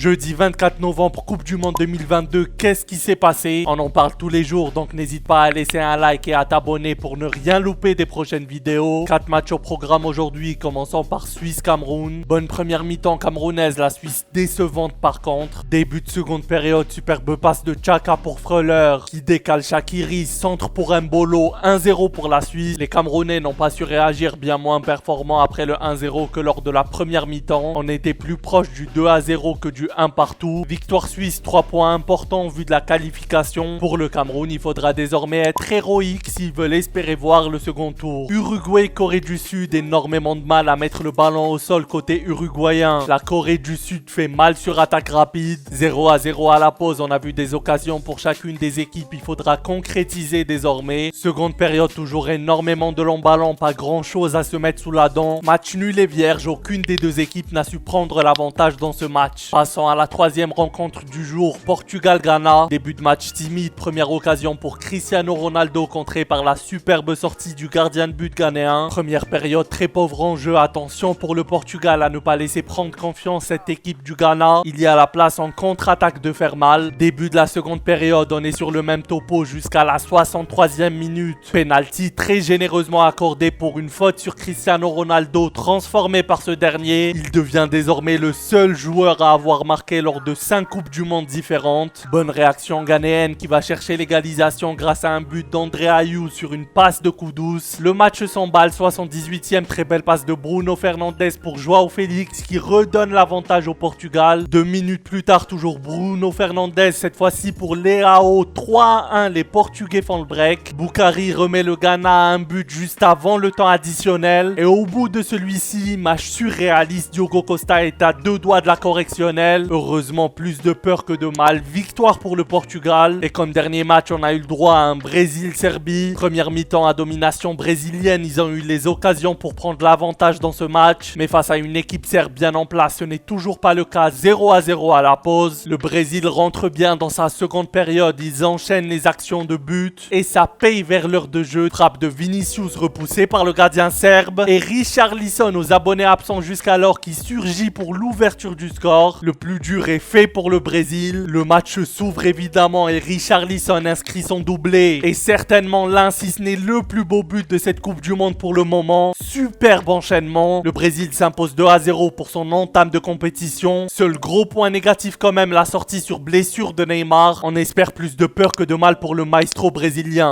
Jeudi 24 novembre, Coupe du Monde 2022, qu'est-ce qui s'est passé? On en parle tous les jours, donc n'hésite pas à laisser un like et à t'abonner pour ne rien louper des prochaines vidéos. 4 matchs au programme aujourd'hui, commençant par Suisse-Cameroun. Bonne première mi-temps camerounaise, la Suisse décevante par contre. Début de seconde période, superbe passe de Chaka pour Freuler, qui décale Shaqiri, centre pour Mbolo, 1-0 pour la Suisse. Les Camerounais n'ont pas su réagir, bien moins performants après le 1-0 que lors de la première mi-temps. On était plus proche du 2-0 que du 1 partout. Victoire suisse, 3 points importants vu de la qualification. Pour le Cameroun, il faudra désormais être héroïque s'ils veulent espérer voir le second tour. Uruguay, Corée du Sud, énormément de mal à mettre le ballon au sol côté uruguayen. La Corée du Sud fait mal sur attaque rapide. 0-0 à la pause, on a vu des occasions pour chacune des équipes, il faudra concrétiser désormais. Seconde période, toujours énormément de longs ballons, pas grand chose à se mettre sous la dent. Match nul et vierge, aucune des deux équipes n'a su prendre l'avantage dans ce match. Passons à la troisième rencontre du jour, Portugal-Ghana. Début de match timide, première occasion pour Cristiano Ronaldo contré par la superbe sortie du gardien de but ghanéen. Première période très pauvre en jeu, attention pour le Portugal à ne pas laisser prendre confiance cette équipe du Ghana. Il y a la place en contre-attaque de faire mal. Début de la seconde période, on est sur le même topo jusqu'à la 63e minute. Penalty très généreusement accordé pour une faute sur Cristiano Ronaldo, transformé par ce dernier. Il devient désormais le seul joueur à avoir marqué lors de 5 Coupes du Monde différentes. Bonne réaction ghanéenne qui va chercher l'égalisation grâce à un but d'André Ayew sur une passe de coup douce. Le match s'emballe, 78e, très belle passe de Bruno Fernandes pour João Félix qui redonne l'avantage au Portugal. 2 minutes plus tard, toujours Bruno Fernandes, cette fois-ci pour Leao, 3-1, les Portugais font le break. Boukari remet le Ghana à un but juste avant le temps additionnel. Et au bout de celui-ci, match surréaliste, Diogo Costa est à 2 doigts de la correctionnelle. Heureusement, plus de peur que de mal. Victoire pour le Portugal. Et comme dernier match, on a eu le droit à un Brésil-Serbie. Première mi-temps à domination brésilienne. Ils ont eu les occasions pour prendre l'avantage dans ce match. Mais face à une équipe serbe bien en place, ce n'est toujours pas le cas. 0-0 à la pause. Le Brésil rentre bien dans sa seconde période. Ils enchaînent les actions de but. Et ça paye vers l'heure de jeu. Frappe de Vinicius repoussée par le gardien serbe. Et Richarlison, aux abonnés absents jusqu'alors, qui surgit pour l'ouverture du score. Le plus dur est fait pour le Brésil. Le match s'ouvre évidemment et Richarlison inscrit son doublé. Et certainement l'un, si ce n'est le plus beau but de cette Coupe du Monde pour le moment. Superbe enchaînement. Le Brésil s'impose 2-0 pour son entame de compétition. Seul gros point négatif quand même, la sortie sur blessure de Neymar. On espère plus de peur que de mal pour le maestro brésilien.